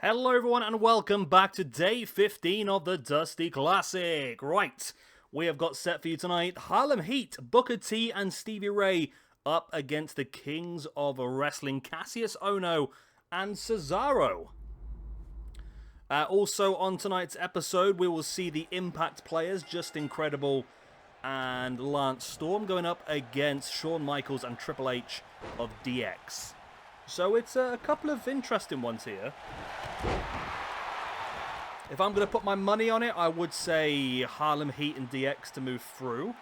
Hello everyone and welcome back to day 15 of the Dusty Classic. Right, we have got set for you tonight Harlem Heat, Booker T and Stevie Ray up against the Kings of Wrestling, Cassius Ohno and Cesaro. Also on tonight's episode we will see the Impact players, Just Incredible and Lance Storm, going up against Shawn Michaels and Triple H of DX. So it's a couple of interesting ones here. If I'm going to put my money on it, I would say Harlem Heat and DX to move through.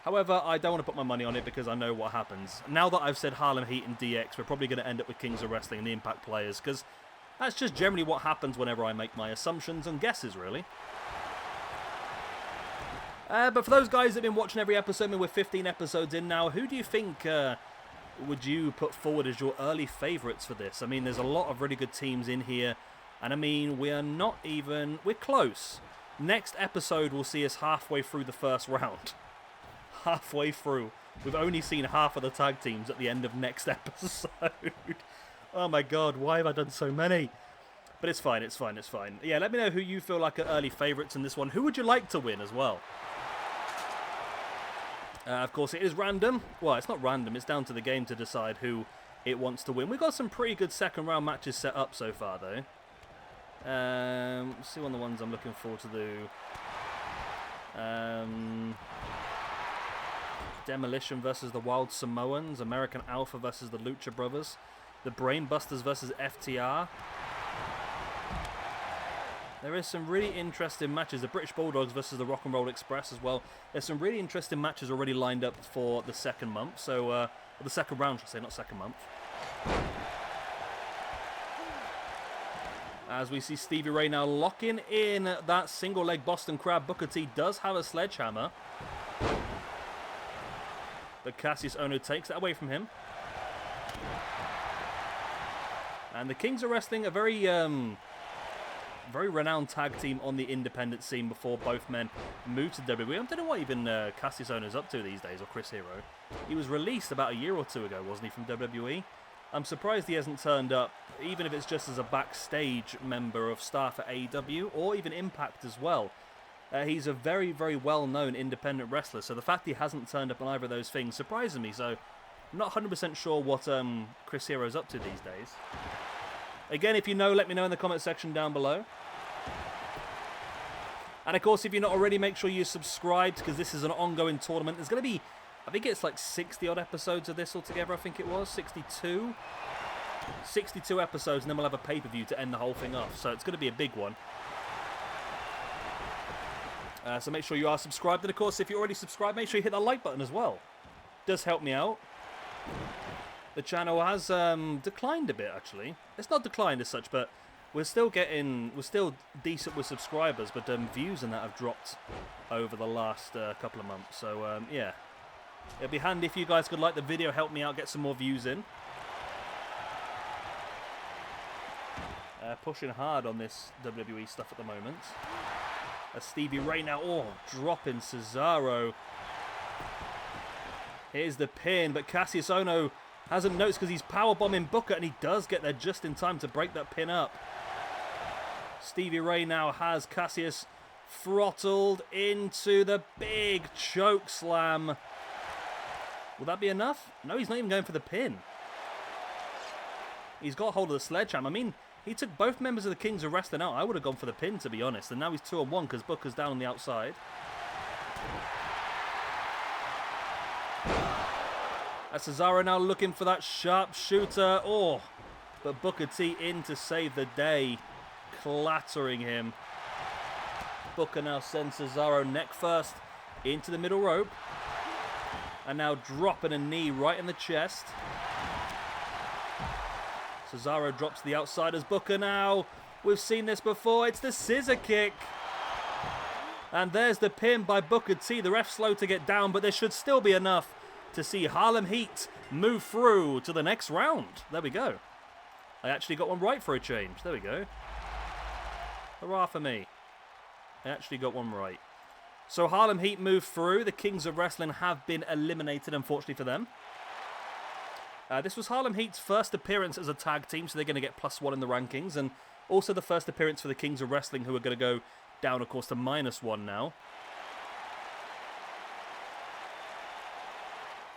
However, I don't want to put my money on it because I know what happens. Now that I've said Harlem Heat and DX, we're probably going to end up with Kings of Wrestling and the Impact players, because that's just generally what happens whenever I make my assumptions and guesses, really. But for those guys that have been watching every episode, I mean, we're 15 episodes in now, who do you think would you put forward as your early favourites for this? I mean, there's a lot of really good teams in here. And I mean, we're close. Next episode will see us halfway through the first round. Halfway through. We've only seen half of the tag teams at the end of next episode. Oh my god, why have I done so many? But it's fine, it's fine, it's fine. Yeah, let me know who you feel like are early favourites in this one. Who would you like to win as well? Of course, it is random. Well, it's not random. It's down to the game to decide who it wants to win. We've got some pretty good second round matches set up so far, though. See one of the ones I'm looking forward to do. Demolition versus the Wild Samoans. American Alpha versus the Lucha Brothers. The Brainbusters versus FTR. There is some really interesting matches. The British Bulldogs versus the Rock and Roll Express as well. There's some really interesting matches already lined up for the second month. So, or the second round, should I say, not second month. As we see Stevie Ray now locking in that single leg Boston Crab. Booker T does have a sledgehammer. But Cassius Ohno takes that away from him. And the Kings of Wrestling are very renowned tag team on the independent scene before both men moved to WWE. I don't know what even Cassius Ohno's up to these days, or Chris Hero. He was released about a year or two ago, wasn't he, from WWE? I'm surprised he hasn't turned up, even if it's just as a backstage member of staff at AEW, or even Impact as well. He's a very, very well-known independent wrestler, so the fact he hasn't turned up on either of those things surprises me, so I'm not 100% sure what Chris Hero's up to these days. Again, if you know, let me know in the comment section down below. And of course, if you're not already, make sure you subscribe, because this is an ongoing tournament. There's going to be, I think it's like 60-odd episodes of this altogether, I think it was. 62? 62 episodes, and then we'll have a pay-per-view to end the whole thing off. So it's going to be a big one. So make sure you are subscribed. And of course, if you're already subscribed, make sure you hit that like button as well. It does help me out. The channel has declined a bit, actually. It's not declined as such, but we're still decent with subscribers, but views and that have dropped over the last couple of months. So yeah, it'd be handy if you guys could like the video, help me out, get some more views in. Pushing hard on this WWE stuff at the moment. Stevie Ray now, dropping Cesaro. Here's the pin, but Cassius Ohno hasn't noticed because he's powerbombing Booker, and he does get there just in time to break that pin up. Stevie Ray now has Cassius throttled into the big choke slam. Will that be enough? No, he's not even going for the pin. He's got hold of the sledgehammer. I mean, he took both members of the Kings of Wrestling out. I would have gone for the pin, to be honest. And now he's 2-on-1 because Booker's down on the outside. Cesaro now looking for that sharpshooter. But Booker T in to save the day, clattering him. Booker now sends Cesaro neck first into the middle rope. And now dropping a knee right in the chest. Cesaro drops the outside as Booker now. We've seen this before. It's the scissor kick. And there's the pin by Booker T. The ref's slow to get down, but there should still be enough to see Harlem Heat move through to the next round. There we go. I actually got one right for a change. There we go. Hurrah for me. I actually got one right. So Harlem Heat move through. The Kings of Wrestling have been eliminated, unfortunately for them. This was Harlem Heat's first appearance as a tag team, so they're going to get +1 in the rankings, and also the first appearance for the Kings of Wrestling, who are going to go down, of course, to -1 now.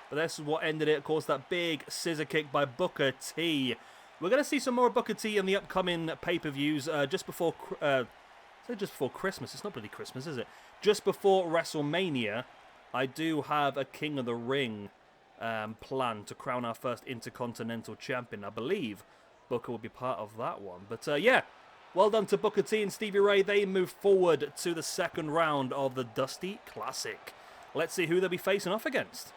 But this is what ended it, of course, that big scissor kick by Booker T. We're going to see some more of Booker T in the upcoming pay-per-views just before Christmas. It's not really Christmas, is it? Just before WrestleMania, I do have a King of the Ring plan to crown our first Intercontinental Champion. I believe Booker will be part of that one. But yeah, well done to Booker T and Stevie Ray. They move forward to the second round of the Dusty Classic. Let's see who they'll be facing off against.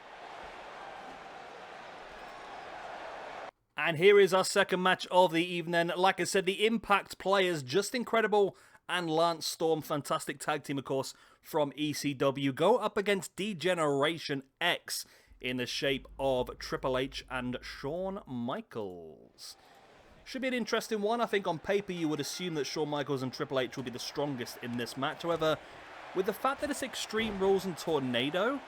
And here is our second match of the evening. Like I said, the Impact players, Just Incredible and Lance Storm, fantastic tag team, of course, from ECW, go up against D-Generation X in the shape of Triple H and Shawn Michaels. Should be an interesting one. I think on paper you would assume that Shawn Michaels and Triple H will be the strongest in this match. However, with the fact that it's Extreme Rules and Tornado,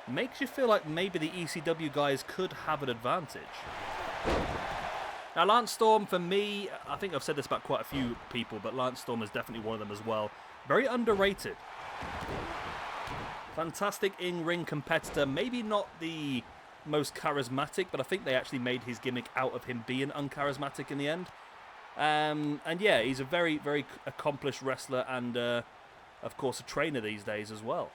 makes you feel like maybe the ECW guys could have an advantage. Now, Lance Storm, for me, I think I've said this about quite a few people, but Lance Storm is definitely one of them as well. Very underrated. Fantastic in-ring competitor. Maybe not the most charismatic, but I think they actually made his gimmick out of him being uncharismatic in the end. And yeah, he's a very, very accomplished wrestler and, of course, a trainer these days as well.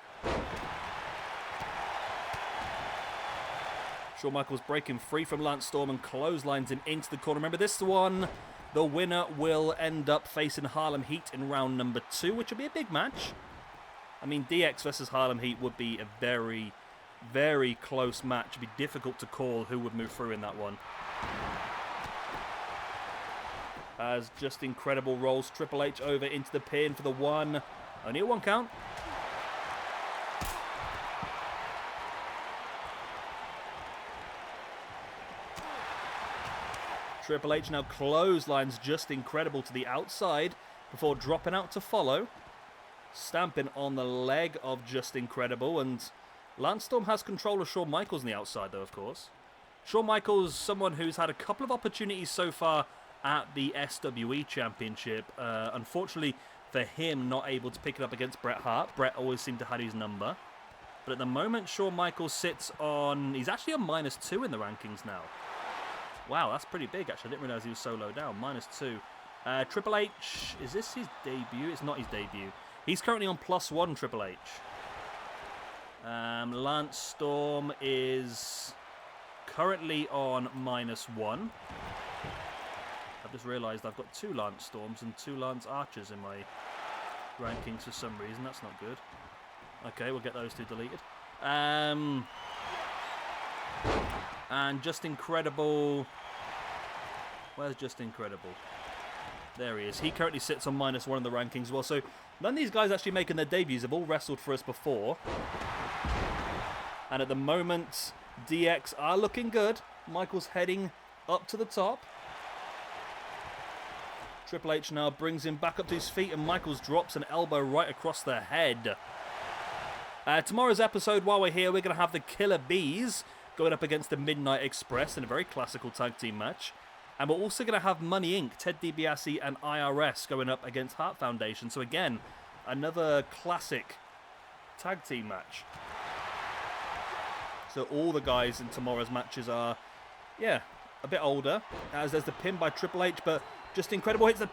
Shawn Michaels breaking free from Lance Storm and clotheslines him into the corner. Remember this one, the winner will end up facing Harlem Heat in round number 2, which will be a big match. I mean, DX versus Harlem Heat would be a very, very close match. It'd be difficult to call who would move through in that one. As Just Incredible rolls Triple H over into the pin for the one. Only a 1 count. Triple H now clotheslines Just Incredible to the outside before dropping out to follow. Stamping on the leg of Just Incredible, and Lance Storm has control of Shawn Michaels on the outside though, of course. Shawn Michaels, someone who's had a couple of opportunities so far at the SWE Championship. Unfortunately for him, not able to pick it up against Bret Hart. Bret always seemed to have his number. But at the moment, Shawn Michaels sits on... He's actually on -2 in the rankings now. Wow, that's pretty big, actually. I didn't realise he was so low down. -2. Triple H, is this his debut? It's not his debut. He's currently on +1, Triple H. Lance Storm is currently on -1. I've just realised I've got 2 Lance Storms and 2 Lance Archers in my rankings for some reason. That's not good. Okay, we'll get those 2 deleted. And Just Incredible... Where's Just Incredible? There he is. He currently sits on -1 in the rankings as well. So none of these guys actually making their debuts have all wrestled for us before. And at the moment, DX are looking good. Michaels heading up to the top. Triple H now brings him back up to his feet, and Michaels drops an elbow right across the head. Tomorrow's episode, while we're here, we're going to have the Killer Bees going up against the Midnight Express in a very classical tag team match. And we're also going to have Money Inc., Ted DiBiase and IRS going up against Heart Foundation. So again, another classic tag team match. So all the guys in tomorrow's matches are, yeah, a bit older. As there's the pin by Triple H, but Just Incredible hits the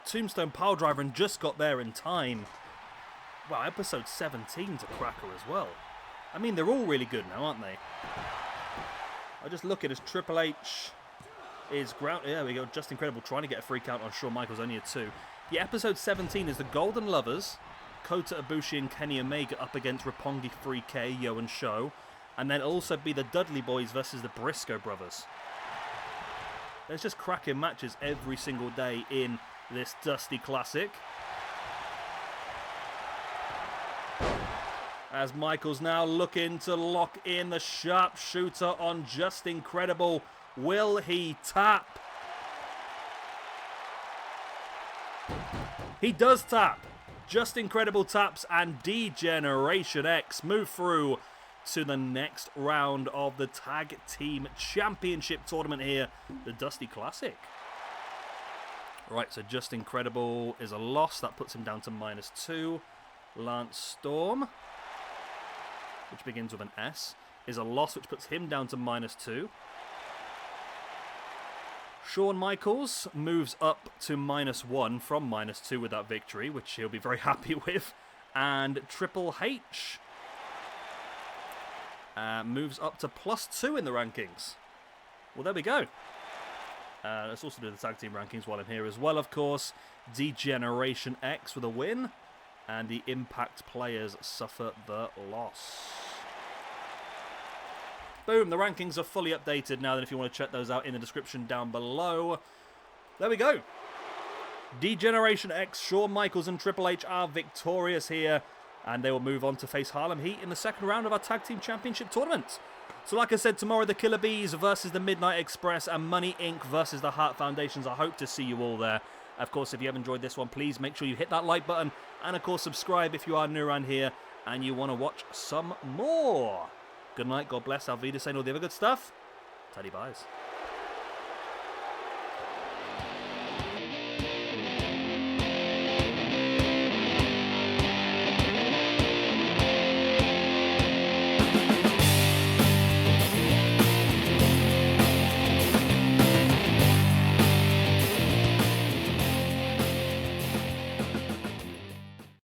Tombstone Pile Driver and just got there in time. Wow, episode 17 to Cracker as well. I mean, they're all really good now, aren't they? I just look at as Triple H is ground. There we go. Just Incredible trying to get a free count on Shawn Michaels, only a 2. The episode 17 is the Golden Lovers, Kota Ibushi and Kenny Omega up against Roppongi 3K, Yo and Show, and then it'll also be the Dudley Boys versus the Briscoe Brothers. There's just cracking matches every single day in this Dusty Classic. As Michaels now looking to lock in the sharpshooter on Just Incredible. Will he tap? He does tap. Just Incredible taps and D-Generation X move through to the next round of the Tag Team Championship tournament here, the Dusty Classic. Right, so Just Incredible is a loss. That puts him down to -2. Lance Storm, which begins with an S, is a loss, which puts him down to -2. Shawn Michaels moves up to -1 from -2 with that victory, which he'll be very happy with. And Triple H moves up to +2 in the rankings. Well, there we go. Let's also do the tag team rankings while I'm here as well, of course. Degeneration X with a win. And the Impact players suffer the loss. Boom, the rankings are fully updated now. Then if you want to check those out in the description down below. There we go. Degeneration X, Shawn Michaels and Triple H are victorious here. And they will move on to face Harlem Heat in the second round of our Tag Team Championship tournament. So like I said, tomorrow the Killer Bees versus the Midnight Express and Money Inc. versus the Hart Foundations. I hope to see you all there. Of course, if you have enjoyed this one, please make sure you hit that like button. And of course, subscribe if you are new around here and you want to watch some more. Good night, God bless, Alvida saying all the other good stuff. Tidy buys.